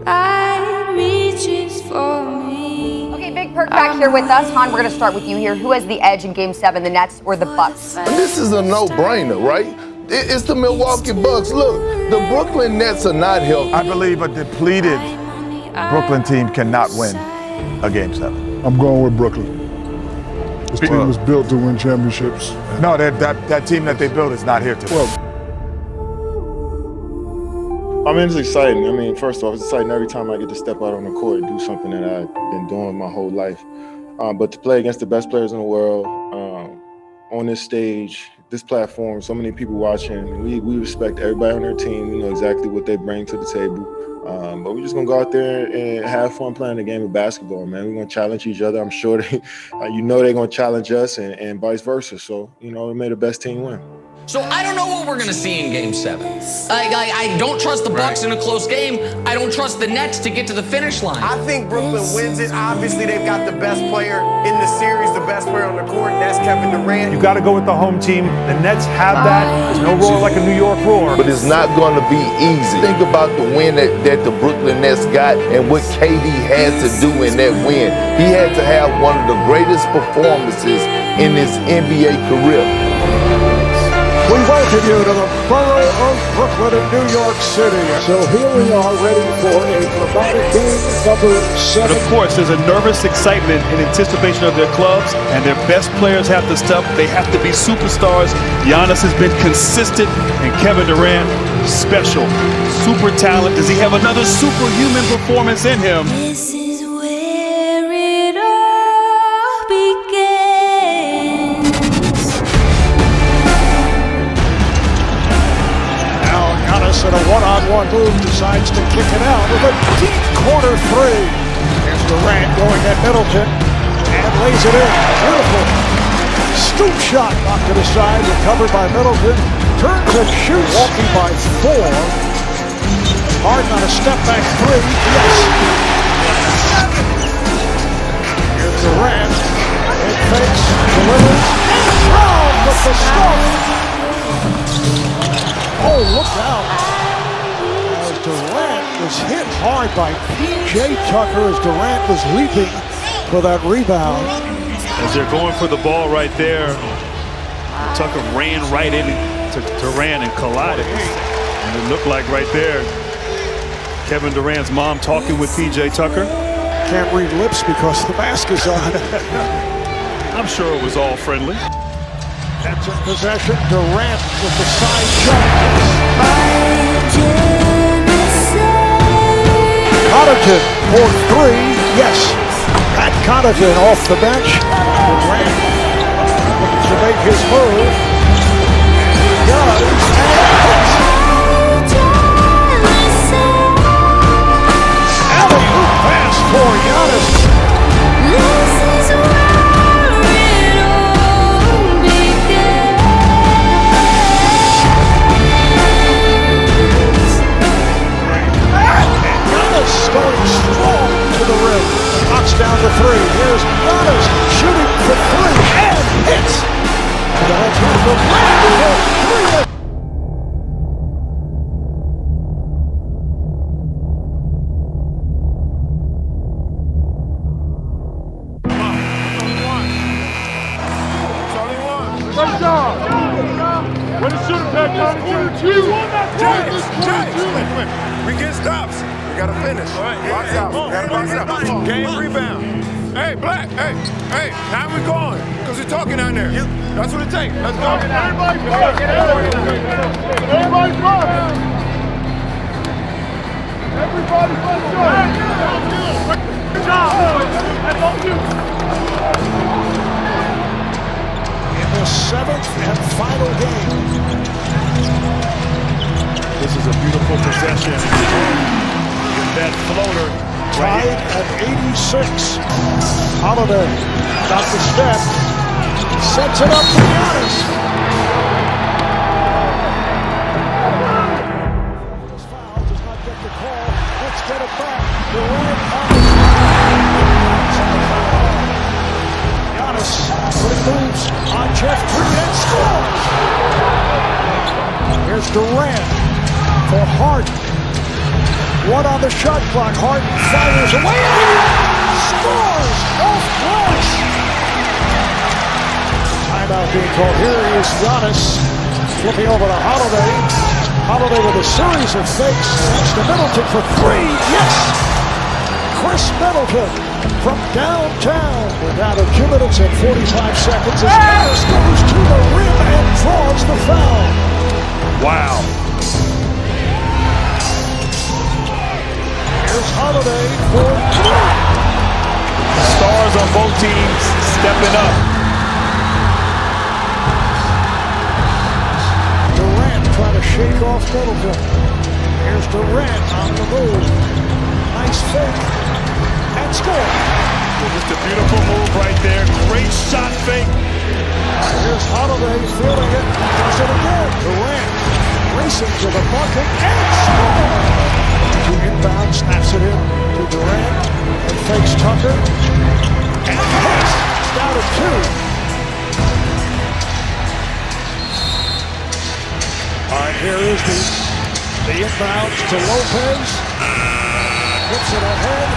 light reaches for me. Okay, Big Perk back here with us. Han, we're going to start with you here. Who has the edge in Game 7, the Nets or the Bucks? And this is a no-brainer, right? It's the Milwaukee Bucks. Look, the Brooklyn Nets are not healthy. I believe a depleted Brooklyn team cannot win a Game 7. I'm going with Brooklyn. This team was built to win championships. No, that team that they built is not here to win. I mean, it's exciting. I mean, first off, it's exciting every time I get to step out on the court and do something that I've been doing my whole life. But to play against the best players in the world, on this stage, this platform, so many people watching, we respect everybody on their team. We know exactly what they bring to the table. But we're just going to go out there and have fun playing the game of basketball, man. We're going to challenge each other. I'm sure they're going to challenge us and vice versa. So, we may the best team win. So I don't know what we're going to see in Game 7. I don't trust the Bucks in a close game. I don't trust the Nets to get to the finish line. I think Brooklyn wins it. Obviously, they've got the best player in the series, the best player on the court, and that's Kevin Durant. You got to go with the home team. The Nets have that. There's no roar like a New York roar. But it's not going to be easy. Think about the win that the Brooklyn Nets got and what KD had to do in that win. He had to have one of the greatest performances in his NBA career. We welcome you to the borough of Brooklyn in New York City. So here we are ready for a dramatic game number 7. But of course, there's a nervous excitement in anticipation of their clubs, and their best players have to step. They have to be superstars. Giannis has been consistent, and Kevin Durant, special, super talent. Does he have another superhuman performance in him? This is where it all begins. Giannis in a one-on-one move decides to kick it out with a deep corner 3. Here's Durant going at Middleton and lays it in. Beautiful. Scoop shot knocked to the side, recovered by Middleton. Turns and shoots. Walking by 4. Harden on a step back 3. Yes. Durant, it fakes, delivers, and Brown with the stuff. Oh, look out. As Durant was hit hard by P.J. Tucker as Durant was leaping for that rebound. As they're going for the ball right there, Tucker ran right into Durant and collided. And it looked like right there, Kevin Durant's mom talking with P.J. Tucker. Can't read lips because the mask is on. I'm sure it was all friendly. That's in possession. Durant with the side shot. Connaughton for three. Yes. Pat Connaughton off the bench. Durant looking to make his move. He does. Alley-oop pass for Giannis. Going strong to the rim. Knocks down to three. Here's Giannis shooting for three and hits. That's the brand new three. Good job. Way to shoot it, Pat Connaughton. We get stops. We gotta finish. Box out. We gotta box out. Game rebound. Hey, Black. Hey. How we going? Because we're talking down there. That's what it takes. Let's go. Everybody first. Everybody first. Everybody first. Good job. In the seventh and final game. This is a beautiful possession. That floater tied at 86. Holiday got the step, sets it up for Giannis. This foul does not get the call. Let's get it back. Durant Giannis putting moves on Jeff Green and scores. Here's Durant for Harden. One on the shot clock. Harden fires away and he scores off glass. Timeout being called. Here is Giannis flipping over to Holiday. Holiday with a series of fakes. That's to Middleton for three. Yes! Chris Middleton from downtown. We're down to 2 minutes and 45 seconds as Giannis goes to the rim and draws the foul. Wow. Holiday for three. Stars on both teams stepping up. Durant trying to shake off Middleton. Here's Durant on the move. Nice fake. And score. Just a beautiful move right there. Great shot fake. Here's Holiday feeling it. Does it again. Durant racing to the bucket and score. To inbound, snaps it in to Durant and fakes Tucker and hits. It's down to two. All right, here is the inbounds to Lopez. Puts it ahead.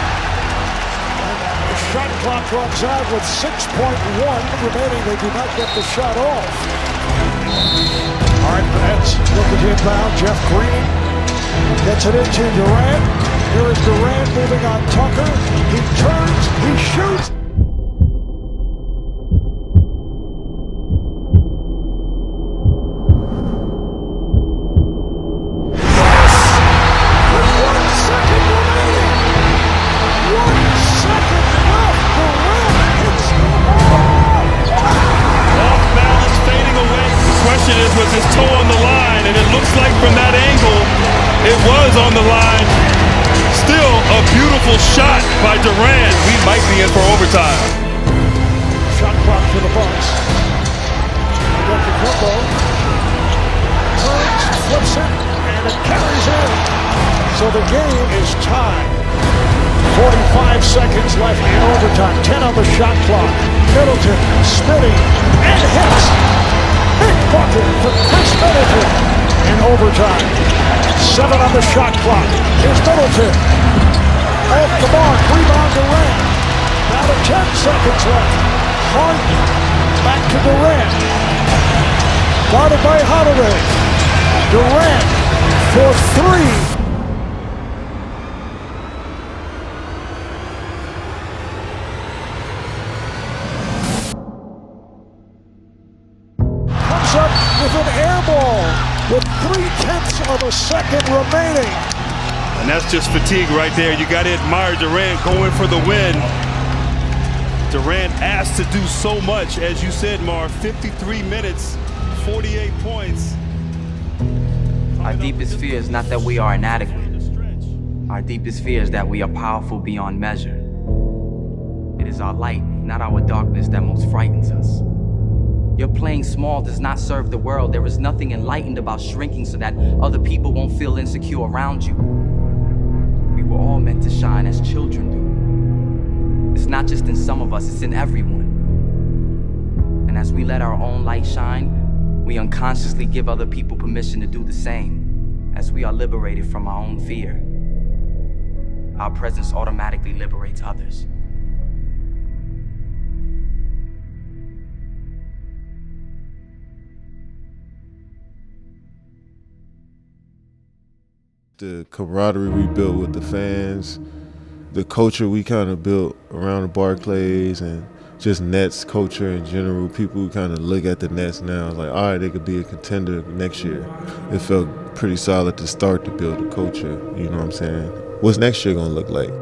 And the shot clock runs out with 6.1 remaining. They do not get the shot off. All right, Nets look at the inbound. Jeff Green gets it into Durant. Here is Durant moving on Tucker. He turns, he shoots. With 1 second remaining. 1 second left. Durant hits the ball. Off balance, fading away. The question is, was his toe on the line? And it looks like from that angle, it was on the line. Still a beautiful shot by Durant. We might be in for overtime. Shot clock for the Bucks. Got the combo. Turns, flips it, and it carries in. So the game is tied. 45 seconds left in overtime. 10 on the shot clock. Middleton spinning and hits. Big bucket for Chris Middleton in overtime. 7 on the shot clock. Here's Middleton. Off the mark. Rebound Durant. Now to 10 seconds left. Harden back to Durant. Guarded by Holiday. Durant for 3. Up with an air ball with 0.3 of a second remaining. And that's just fatigue right there. You got to admire Durant going for the win. Durant asked to do so much, as you said, Marv. 53 minutes, 48 points. Our deepest fear is not that we are inadequate. Our deepest fear is that we are powerful beyond measure. It is our light, not our darkness, that most frightens us. Your playing small does not serve the world. There is nothing enlightened about shrinking so that other people won't feel insecure around you. We were all meant to shine as children do. It's not just in some of us, it's in everyone. And as we let our own light shine, we unconsciously give other people permission to do the same. As we are liberated from our own fear, our presence automatically liberates others. The camaraderie we built with the fans, the culture we kind of built around the Barclays, and just Nets culture in general. People who kind of look at the Nets now like, all right, they could be a contender next year. It felt pretty solid to start to build a culture, you know what I'm saying? What's next year gonna look like? I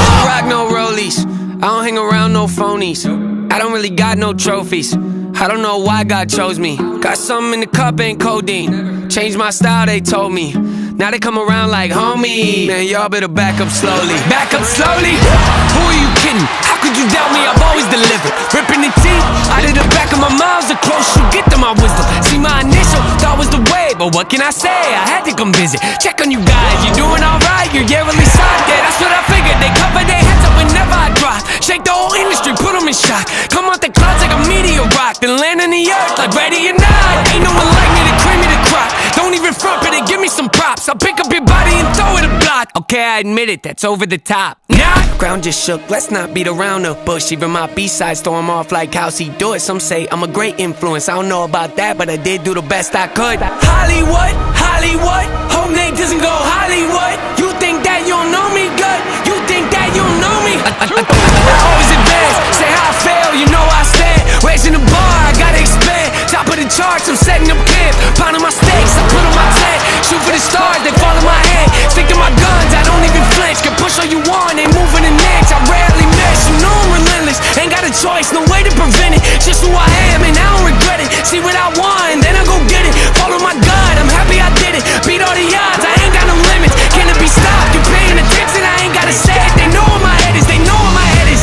don't rock no rollies, I don't hang around no phonies. I don't really got no trophies. I don't know why God chose me. Got something in the cup, ain't codeine. Changed my style, they told me. Now they come around like homie. Man, y'all better back up slowly. Back up slowly? Who are you kidding? How could you doubt me? I've always delivered. Ripping the teeth out of the back of my mouth. The closer you get to my wisdom. See, my initial thought was the way, but what can I say? I had to come visit. Check on you guys. You doing alright? You're yearly side there. That's what I figured. They cover their heads up whenever I drop. Shake the whole industry, put them in shock. Come out the clouds like a meteor rock, then land on the earth like ready or not. Ain't no one like me to cream me the crop. Don't even front it and give me some props. I'll pick up your body and throw it a block. Okay, I admit it, that's over the top. Nah, ground just shook, let's not beat around the bush. Even my B-sides throw him off like how's he do it. Some say I'm a great influence, I don't know about that, but I did do the best I could. Hollywood, Hollywood, whole name doesn't go Hollywood. You think that you don't know me good? You think that you don't know me? I always advance, say how I fail, you know I stand. Raising the bar, I gotta expand. Top of the charts, I'm setting up camp. Pounding my stakes, I put on my tent. Shoot for the stars, they fall in my hand. Stick to my guns, I don't even flinch. Can push all you want, ain't moving an inch. I rarely miss, you know I'm relentless. Ain't got a choice, no way to prevent it. Just who I am, and I don't regret it. See what I want, and then I go get it. Follow my gut, I'm happy I did it. Beat all the odds, I ain't got no limits. Can it be stopped? You paying attention, I ain't gotta say it. They know where my head is, they know where my head is.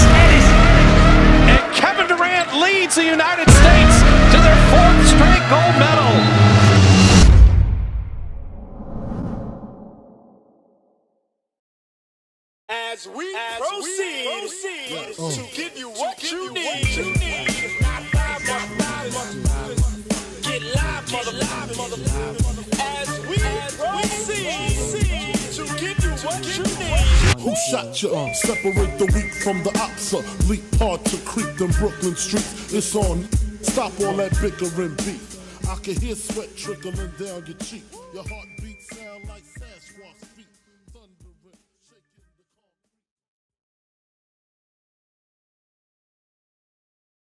And Kevin Durant leads the United States to their 4th straight gold medal. As we proceed to give you what you need. Get live, mother. As we proceed to give you what you need. Who shot you? Separate the weak from the ops. Leap hard to creep them Brooklyn streets. It's on. Stop all that bickering beef. I can hear sweat trickling down your cheek. Your heart.